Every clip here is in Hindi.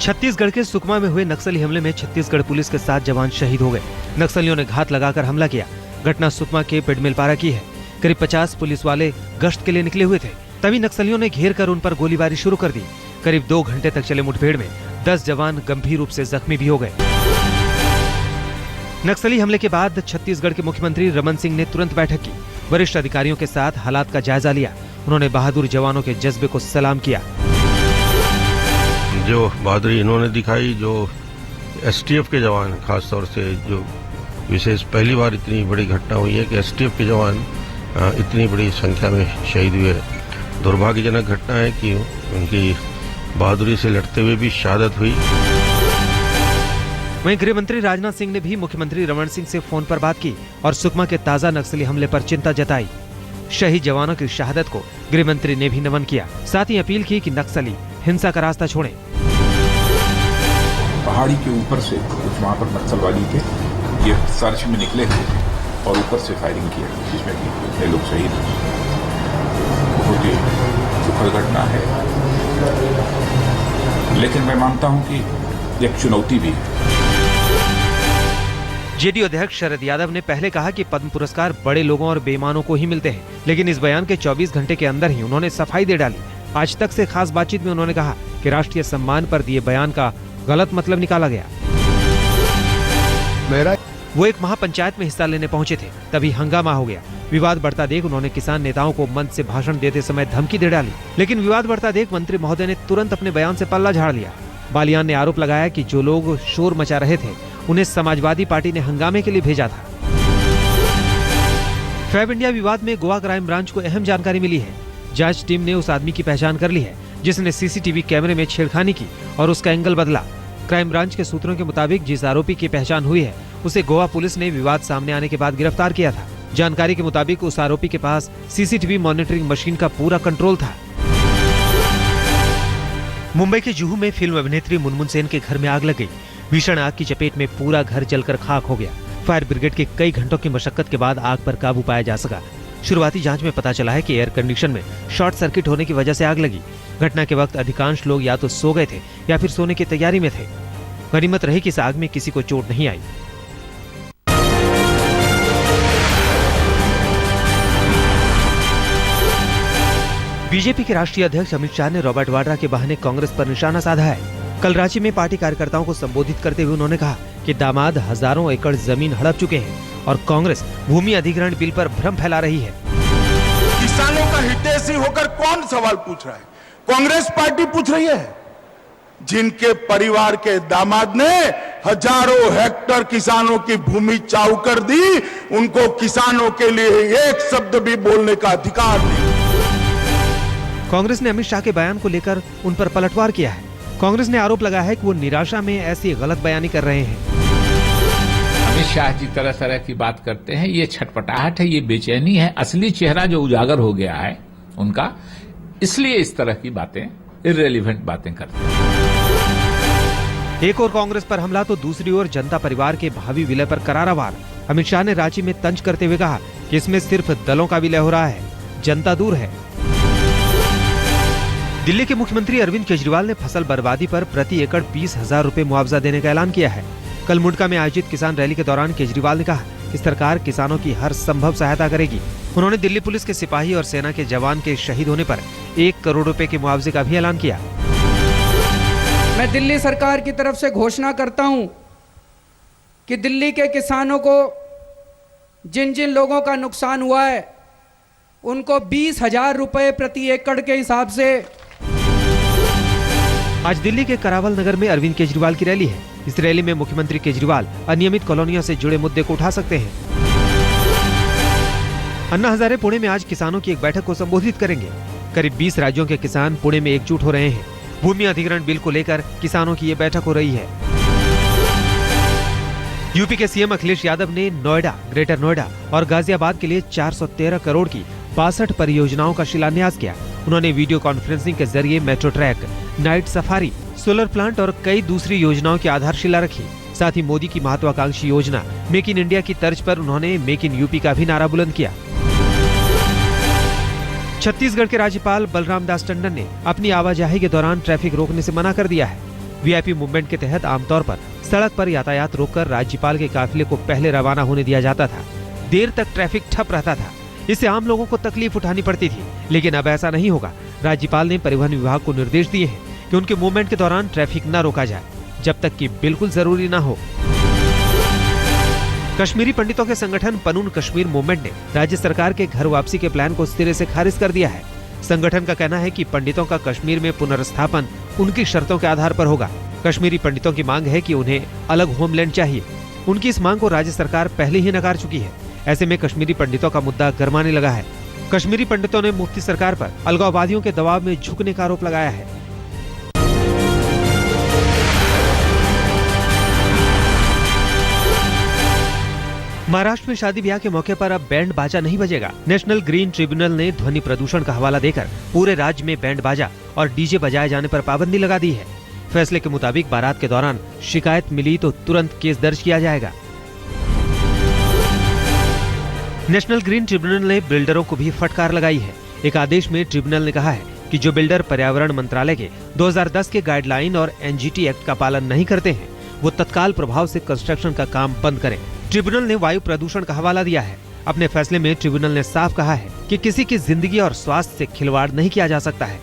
छत्तीसगढ़ के सुकमा में हुए नक्सली हमले में छत्तीसगढ़ पुलिस के 7 जवान शहीद हो गए। नक्सलियों ने घात लगाकर हमला किया। घटना सुकमा के पेडमिलपारा की है। करीब 50 पुलिस वाले गश्त के लिए निकले हुए थे, तभी नक्सलियों ने घेर कर उन पर गोलीबारी शुरू कर दी। करीब 2 घंटे तक चले मुठभेड़ में 10 जवान गंभीर रूप से जख्मी भी हो गए। नक्सली हमले के बाद छत्तीसगढ़ के मुख्यमंत्री रमन सिंह ने तुरंत बैठक की। वरिष्ठ अधिकारियों के साथ हालात का जायजा लिया। उन्होंने बहादुर जवानों के जज्बे को सलाम किया। जो बहादुरी इन्होंने दिखाई, जो एसटीएफ के जवान, खासतौर से जो विशेष पहली बार इतनी बड़ी घटना हुई है कि एसटीएफ के जवान इतनी बड़ी संख्या में शहीद हुए। दुर्भाग्यजनक घटना है कि उनकी बहादुरी से लड़ते हुए भी शहादत हुई। वहीं गृह मंत्री राजनाथ सिंह ने भी मुख्यमंत्री रमन सिंह से फोन पर बात की और सुकमा के ताजा नक्सली हमले पर चिंता जताई। शहीद जवानों की शहादत को गृह मंत्री ने भी नमन किया। साथ ही अपील की कि नक्सली हिंसा का रास्ता छोड़ें। पहाड़ी के ऊपर से कुछ वहाँ पर नक्सलवादी थे, ये सर्च में निकले और ऊपर से फायरिंग किया, जिसमें कि कितने लोग शहीद हुए। बहुत ही दुखद घटना है, लेकिन मैं मानता हूँ कि एक चुनौती भी है। जेडीयू अध्यक्ष शरद यादव ने पहले कहा कि पद्म पुरस्कार बड़े लोगों और बेईमानों को ही मिलते हैं, लेकिन इस बयान के 24 घंटे के अंदर ही उन्होंने सफाई दे डाली। आज तक से खास बातचीत में उन्होंने कहा कि राष्ट्रीय सम्मान पर दिए बयान का गलत मतलब निकाला गया। वो एक महापंचायत में हिस्सा लेने पहुंचे थे, तभी हंगामा हो गया। विवाद बढ़ता देख उन्होंने किसान नेताओं को मंच से भाषण देते समय धमकी दे डाली, लेकिन विवाद बढ़ता देख मंत्री महोदय ने तुरंत अपने बयान से पल्ला झाड़ लिया। बालियान ने आरोप लगाया कि जो लोग शोर मचा रहे थे उन्हें समाजवादी पार्टी ने हंगामे के लिए भेजा था। फैब इंडिया विवाद में गोवा क्राइम ब्रांच को अहम जानकारी मिली है। जांच टीम ने उस आदमी की पहचान कर ली है जिसने सीसीटीवी कैमरे में छेड़खानी की और उसका एंगल बदला। क्राइम ब्रांच के सूत्रों के मुताबिक जिस आरोपी की पहचान हुई है उसे गोवा पुलिस ने विवाद सामने आने के बाद गिरफ्तार किया था। जानकारी के मुताबिक उस आरोपी के पास सीसीटीवी मॉनिटरिंग मशीन का पूरा कंट्रोल था। मुंबई के जुहू में फिल्म अभिनेत्री मुनमुन सेन के घर में आग लग गई। भीषण आग की चपेट में पूरा घर जलकर खाक हो गया। फायर ब्रिगेड के कई घंटों की मशक्कत के बाद आग पर काबू पाया जा सका। शुरुआती जांच में पता चला है कि एयर कंडीशन में शॉर्ट सर्किट होने की वजह से आग लगी। घटना के वक्त अधिकांश लोग या तो सो गए थे या फिर सोने की तैयारी में थे। गनीमत रही कि इस आग में किसी को चोट नहीं आई। बीजेपी के राष्ट्रीय अध्यक्ष अमित शाह ने रॉबर्ट वाड्रा के बहाने कांग्रेस पर निशाना साधा है। कल रांची में पार्टी कार्यकर्ताओं को संबोधित करते हुए उन्होंने कहा कि दामाद हजारों एकड़ जमीन हड़प चुके हैं और कांग्रेस भूमि अधिग्रहण बिल पर भ्रम फैला रही है। किसानों का हितैषी होकर कौन सवाल पूछ रहा है? कांग्रेस पार्टी पूछ रही है। जिनके परिवार के दामाद ने हजारों हेक्टेयर किसानों की भूमि चाऊ कर दी, उनको किसानों के लिए एक शब्द भी बोलने का अधिकार नहीं। कांग्रेस ने अमित शाह के बयान को लेकर उन पर पलटवार किया है। कांग्रेस ने आरोप लगाया है कि वो निराशा में ऐसी गलत बयानी कर रहे हैं। अमित शाह जी तरह तरह की बात करते हैं, ये छटपटाहट है, ये बेचैनी है, असली चेहरा जो उजागर हो गया है उनका, इसलिए इस तरह की बातें, इररिलेवेंट बातें करते हैं। एक और कांग्रेस पर हमला तो दूसरी ओर जनता परिवार के भावी विलय पर करारा वार। अमित शाह ने रांची में तंज करते हुए कहा कि इसमें सिर्फ दलों का विलय हो रहा है, जनता दूर है। दिल्ली के मुख्यमंत्री अरविंद केजरीवाल ने फसल बर्बादी पर प्रति एकड़ 20,000 रुपए मुआवजा देने का ऐलान किया है। कल मुंडका में आयोजित किसान रैली के दौरान केजरीवाल ने कहा कि सरकार किसानों की हर संभव सहायता करेगी। उन्होंने दिल्ली पुलिस के सिपाही और सेना के जवान के शहीद होने पर 1 करोड़ रुपए के मुआवजे का भी ऐलान किया। मैं दिल्ली सरकार की तरफ से घोषणा करता हूं कि दिल्ली के किसानों को जिन जिन लोगों का नुकसान हुआ है उनको 20,000 रुपए प्रति एकड़ के हिसाब से। आज दिल्ली के करावल नगर में अरविंद केजरीवाल की रैली है। इस रैली में मुख्यमंत्री केजरीवाल अनियमित कॉलोनियों से जुड़े मुद्दे को उठा सकते हैं। अन्ना हजारे पुणे में आज किसानों की एक बैठक को संबोधित करेंगे। करीब 20 राज्यों के किसान पुणे में एकजुट हो रहे हैं। भूमि अधिग्रहण बिल को लेकर किसानों की ये बैठक हो रही है। यूपी के सीएम अखिलेश यादव ने नोएडा, ग्रेटर नोएडा और गाजियाबाद के लिए 413 करोड़ की 62 परियोजनाओं का शिलान्यास किया। उन्होंने वीडियो कॉन्फ्रेंसिंग के जरिए metro track, night safari, solar plant और कई दूसरी योजनाओं की आधारशिला रखी। साथ ही मोदी की महत्वाकांक्षी योजना मेक इन इंडिया की तर्ज पर उन्होंने मेक इन यूपी का भी नारा बुलंद किया। छत्तीसगढ़ के राज्यपाल बलराम दास टंडन ने अपनी आवाजाही के दौरान ट्रैफिक रोकने से मना कर दिया है। वीआईपी मूवमेंट के तहत आमतौर पर सड़क पर यातायात रोककर राज्यपाल के काफिले को पहले रवाना होने दिया जाता था। देर तक ट्रैफिक ठप रहता था, इससे आम लोगों को तकलीफ उठानी पड़ती थी। लेकिन अब ऐसा नहीं होगा। राज्यपाल ने परिवहन विभाग को निर्देश दिए हैं कि उनके मूवमेंट के दौरान ट्रैफिक न रोका जाए जब तक कि बिल्कुल जरूरी न हो। कश्मीरी पंडितों के संगठन पनून कश्मीर मूवमेंट ने राज्य सरकार के घर वापसी के प्लान को सिरे से खारिज कर दिया है। संगठन का कहना है कि पंडितों का कश्मीर में पुनर्स्थापन उनकी शर्तों के आधार पर होगा। कश्मीरी पंडितों की मांग है कि उन्हें अलग होमलैंड चाहिए। उनकी इस मांग को राज्य सरकार पहले ही नकार चुकी है। ऐसे में कश्मीरी पंडितों का मुद्दा गरमाने लगा है। कश्मीरी पंडितों ने मुफ्ती सरकार पर अलगाववादियों के दबाव में झुकने का आरोप लगाया है। महाराष्ट्र में शादी ब्याह के मौके पर अब बैंड बाजा नहीं बजेगा। नेशनल ग्रीन ट्रिब्यूनल ने ध्वनि प्रदूषण का हवाला देकर पूरे राज्य में बैंड बाजा और डीजे बजाए जाने पर पाबंदी लगा दी है। फैसले के मुताबिक बारात के दौरान शिकायत मिली तो तुरंत केस दर्ज किया जाएगा। नेशनल ग्रीन ट्रिब्यूनल ने बिल्डरों को भी फटकार लगाई है। एक आदेश में ट्रिब्यूनल ने कहा है कि जो बिल्डर पर्यावरण मंत्रालय के 2010 के गाइडलाइन और एनजीटी एक्ट का पालन नहीं करते हैं, वो तत्काल प्रभाव से कंस्ट्रक्शन का काम बंद करें। ट्रिब्यूनल ने वायु प्रदूषण का हवाला दिया है। अपने फैसले में ट्रिब्यूनल ने साफ कहा है कि किसी की जिंदगी और स्वास्थ्य से खिलवाड़ नहीं किया जा सकता है।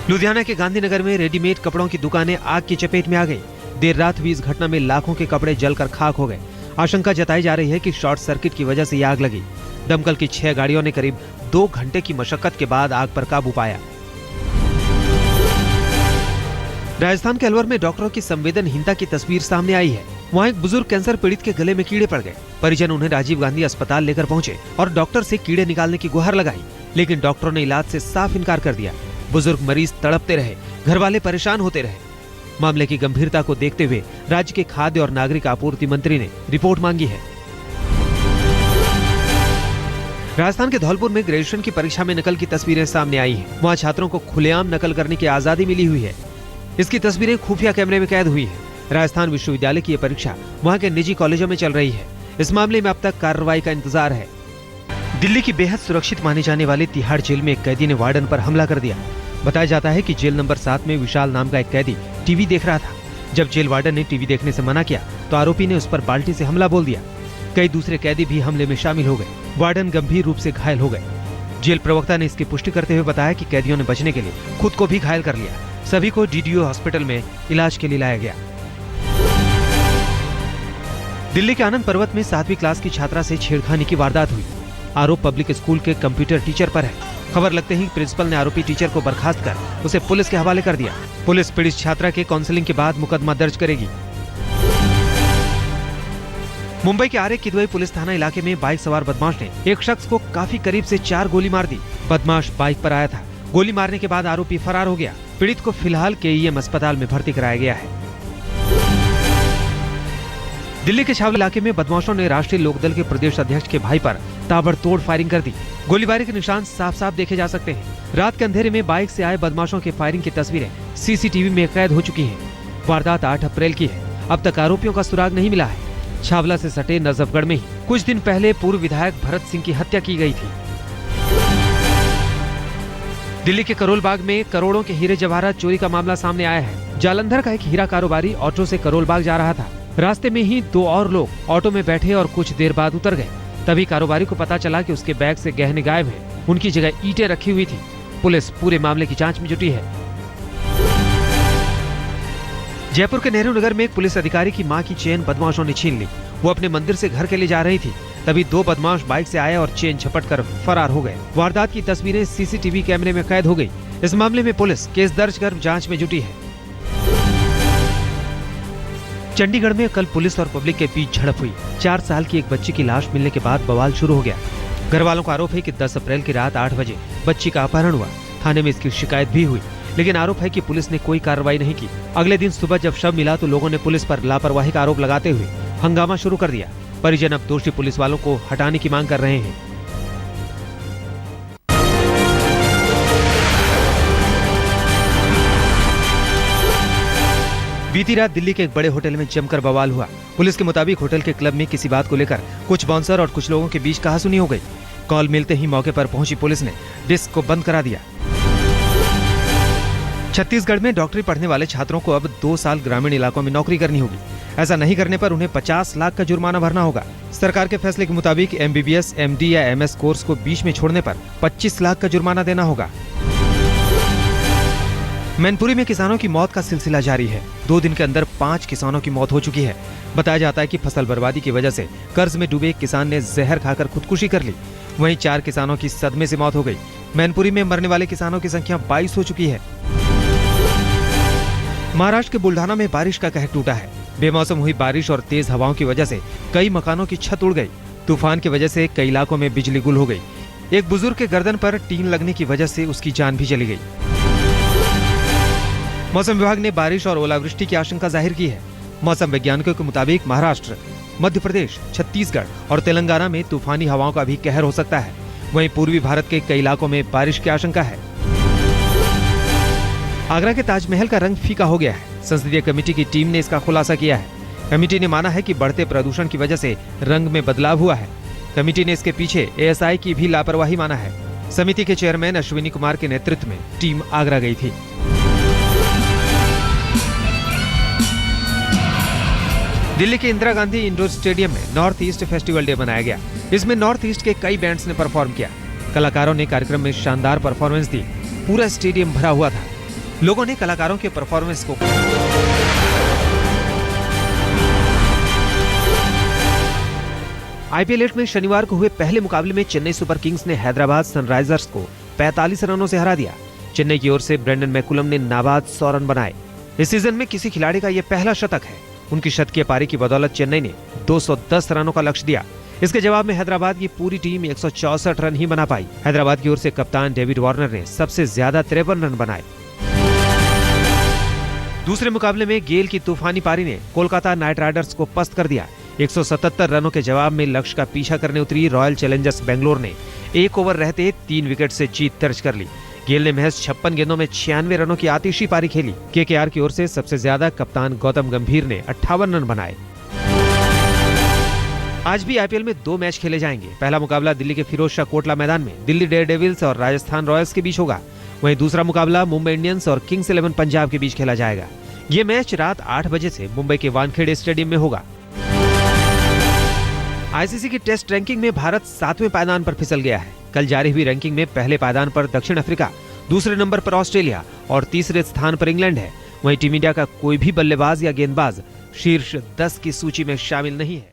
लुधियाना के गांधीनगर में रेडीमेड कपड़ों की दुकानें आग की चपेट में आ गई। देर रात हुई इस घटना में लाखों के कपड़े जलकर खाक हो गए। आशंका जताई जा रही है कि शॉर्ट सर्किट की वजह से यह आग लगी। दमकल की 6 गाड़ियों ने करीब 2 घंटे की मशक्कत के बाद आग पर काबू पाया। राजस्थान के अलवर में डॉक्टरों की संवेदनहीनता की तस्वीर सामने आई है। वहाँ एक बुजुर्ग कैंसर पीड़ित के गले में कीड़े पड़ गए। परिजन उन्हें राजीव गांधी अस्पताल लेकर पहुंचे और डॉक्टर से कीड़े निकालने की गुहार लगाई, लेकिन डॉक्टरों ने इलाज से साफ इनकार कर दिया। बुजुर्ग मरीज तड़पते रहे, घर वाले परेशान होते रहे। मामले की गंभीरता को देखते हुए राज्य के खाद्य और नागरिक आपूर्ति मंत्री ने रिपोर्ट मांगी है। राजस्थान के धौलपुर में ग्रेजुएशन की परीक्षा में नकल की तस्वीरें सामने आई हैं। वहाँ छात्रों को खुलेआम नकल करने की आजादी मिली हुई है। इसकी तस्वीरें खुफिया कैमरे में कैद हुई है। राजस्थान विश्वविद्यालय की यह परीक्षा वहाँ के निजी कॉलेजों में चल रही है। इस मामले में अब तक कार्रवाई का इंतजार है। दिल्ली की बेहद सुरक्षित मानी जाने वाली तिहाड़ जेल में एक कैदी ने वार्डन पर हमला कर दिया। बताया जाता है कि जेल नंबर 7 में विशाल नाम का एक कैदी टीवी देख रहा था। जब जेल वार्डन ने टीवी देखने से मना किया तो आरोपी ने उस पर बाल्टी से हमला बोल दिया। कई दूसरे कैदी भी हमले में शामिल हो गए। वार्डन गंभीर रूप से घायल हो गए। जेल प्रवक्ता ने इसकी पुष्टि करते हुए बताया कि कैदियों ने बचने के लिए खुद को भी घायल कर लिया। सभी को डीडीओ हॉस्पिटल में इलाज के लिए लाया गया। दिल्ली के आनंद पर्वत में 7वीं क्लास की छात्रा से छेड़खानी की वारदात हुई। आरोप पब्लिक स्कूल के कंप्यूटर टीचर पर है। खबर लगते ही प्रिंसिपल ने आरोपी टीचर को बर्खास्त कर उसे पुलिस के हवाले कर दिया। पुलिस पीड़ित छात्रा के काउंसलिंग के बाद मुकदमा दर्ज करेगी। मुंबई के आरे किदवई पुलिस थाना इलाके में बाइक सवार बदमाश ने एक शख्स को काफी करीब से 4 गोली मार दी। बदमाश बाइक पर आया था। गोली मारने के बाद आरोपी फरार हो गया। पीड़ित को फिलहाल केईएम अस्पताल में भर्ती कराया गया है। दिल्ली के छावनी इलाके में बदमाशों ने राष्ट्रीय लोकदल के प्रदेश अध्यक्ष के भाई पर ताबड़तोड़ फायरिंग कर दी। गोलीबारी के निशान साफ साफ देखे जा सकते हैं। रात के अंधेरे में बाइक से आए बदमाशों के फायरिंग की तस्वीरें सीसीटीवी में कैद हो चुकी हैं। वारदात 8 अप्रैल की है। अब तक आरोपियों का सुराग नहीं मिला है। छावला से सटे नजफगढ़ में ही कुछ दिन पहले पूर्व विधायक भरत सिंह की हत्या की गई थी। दिल्ली के करोल बाग में करोड़ों के हीरे जवाहरात चोरी का मामला सामने आया है। जालंधर का एक हीरा कारोबारी ऑटो से करोल बाग जा रहा था। रास्ते में ही 2 और लोग ऑटो में बैठे और कुछ देर बाद उतर गए। तभी कारोबारी को पता चला कि उसके बैग से गहने गायब हैं। उनकी जगह ईंटें रखी हुई थी। पुलिस पूरे मामले की जांच में जुटी है। जयपुर के नेहरू नगर में एक पुलिस अधिकारी की मां की चेन बदमाशों ने छीन ली। वो अपने मंदिर से घर के लिए जा रही थी। तभी 2 बदमाश बाइक से आए और चेन झपटकर फरार हो गए। वारदात की तस्वीरें सीसीटीवी कैमरे में कैद हो गई। इस मामले में पुलिस केस दर्ज कर जांच में जुटी है। चंडीगढ़ में कल पुलिस और पब्लिक के बीच झड़प हुई। 4 साल की एक बच्ची की लाश मिलने के बाद बवाल शुरू हो गया। घर वालों का आरोप है कि 10 अप्रैल की रात 8 बजे बच्ची का अपहरण हुआ। थाने में इसकी शिकायत भी हुई, लेकिन आरोप है कि पुलिस ने कोई कार्रवाई नहीं की। अगले दिन सुबह जब शव मिला तो लोगों ने पुलिस पर लापरवाही का आरोप लगाते हुए हंगामा शुरू कर दिया। परिजन अब दोषी पुलिस वालों को हटाने की मांग कर रहे हैं। बीती रात दिल्ली के एक बड़े होटल में जमकर बवाल हुआ। पुलिस के मुताबिक होटल के क्लब में किसी बात को लेकर कुछ बाउंसर और कुछ लोगों के बीच कहासुनी हो गई। कॉल मिलते ही मौके पर पहुंची पुलिस ने डिस्क को बंद करा दिया। छत्तीसगढ़ में डॉक्टरी पढ़ने वाले छात्रों को अब 2 साल ग्रामीण इलाकों में नौकरी करनी होगी। ऐसा नहीं करने पर उन्हें 50 लाख का जुर्माना भरना होगा। सरकार के फैसले के मुताबिक MBBS, MD या MS कोर्स को बीच में छोड़ने पर 25 लाख का जुर्माना देना होगा। मैनपुरी में किसानों की मौत का सिलसिला जारी है। 2 दिन के अंदर 5 किसानों की मौत हो चुकी है। बताया जाता है कि फसल बर्बादी की वजह से कर्ज में डूबे एक किसान ने जहर खाकर खुदकुशी कर ली। वहीं 4 किसानों की सदमे से मौत हो गई। मैनपुरी में मरने वाले किसानों की संख्या 22 हो चुकी है। महाराष्ट्र के बुल्ढाना में बारिश का कहर टूटा है। बेमौसम हुई बारिश और तेज हवाओं की वजह से कई मकानों की छत उड़ गई। तूफान की वजह से कई इलाकों में बिजली गुल हो गई। एक बुजुर्ग के गर्दन पर टीन लगने की वजह से उसकी जान भी चली गई। मौसम विभाग ने बारिश और ओलावृष्टि की आशंका जाहिर की है। मौसम वैज्ञानिकों के मुताबिक महाराष्ट्र, मध्य प्रदेश, छत्तीसगढ़ और तेलंगाना में तूफानी हवाओं का भी कहर हो सकता है। वहीं पूर्वी भारत के कई इलाकों में बारिश की आशंका है। आगरा के ताजमहल का रंग फीका हो गया है। संसदीय कमेटी की टीम ने इसका खुलासा किया है। कमेटी ने माना है कि बढ़ते प्रदूषण की वजह से रंग में बदलाव हुआ है। कमेटी ने इसके पीछे ASI की भी लापरवाही माना है। समिति के चेयरमैन अश्विनी कुमार के नेतृत्व में टीम आगरा गई थी। दिल्ली के इंदिरा गांधी इंडोर स्टेडियम में नॉर्थ ईस्ट फेस्टिवल डे मनाया गया। इसमें नॉर्थ ईस्ट के कई बैंड्स ने परफॉर्म किया। कलाकारों ने कार्यक्रम में शानदार परफॉर्मेंस दी। पूरा स्टेडियम भरा हुआ था। लोगों ने कलाकारों के परफॉर्मेंस को IPL 8 में शनिवार को हुए पहले मुकाबले में चेन्नई सुपर किंग्स ने हैदराबाद सनराइजर्स को 45 रनों से हरा दिया। चेन्नई की ओर से ब्रेंडन मैकुलम ने नाबाद 100 रन बनाए। इस सीजन में किसी खिलाड़ी का यह पहला शतक है। उनकी शतकीय पारी की बदौलत चेन्नई ने 210 रनों का लक्ष्य दिया। इसके जवाब में हैदराबाद की पूरी टीम 164 रन ही बना पाई। हैदराबाद की ओर से कप्तान डेविड वार्नर ने सबसे ज्यादा 53 रन बनाए। दूसरे मुकाबले में गेल की तूफानी पारी ने कोलकाता नाइट राइडर्स को पस्त कर दिया। 177 रनों के जवाब में लक्ष्य का पीछा करने उतरी रॉयल चैलेंजर्स बेंगलोर ने 1 ओवर रहते 3 विकेट से जीत दर्ज कर ली। गेल ने महज 56 गेंदों में 96 रनों की आतिशी पारी खेली। KKR की ओर से सबसे ज्यादा कप्तान गौतम गंभीर ने 58 रन बनाए। आज भी IPL में 2 मैच खेले जाएंगे। पहला मुकाबला दिल्ली के फिरोजशाह कोटला मैदान में दिल्ली डेयरडेविल्स और राजस्थान रॉयल्स के बीच होगा। वहीं दूसरा मुकाबला मुंबई इंडियंस और किंग्स 11 पंजाब के बीच खेला जाएगा। ये मैच रात 8 बजे से मुंबई के वानखेड़े स्टेडियम में होगा। ICC की टेस्ट रैंकिंग में भारत 7वें पायदान पर फिसल गया है। कल जारी हुई रैंकिंग में पहले पायदान पर दक्षिण अफ्रीका, दूसरे नंबर पर ऑस्ट्रेलिया और तीसरे स्थान पर इंग्लैंड है। वहीं टीम इंडिया का कोई भी बल्लेबाज या गेंदबाज शीर्ष 10 की सूची में शामिल नहीं है।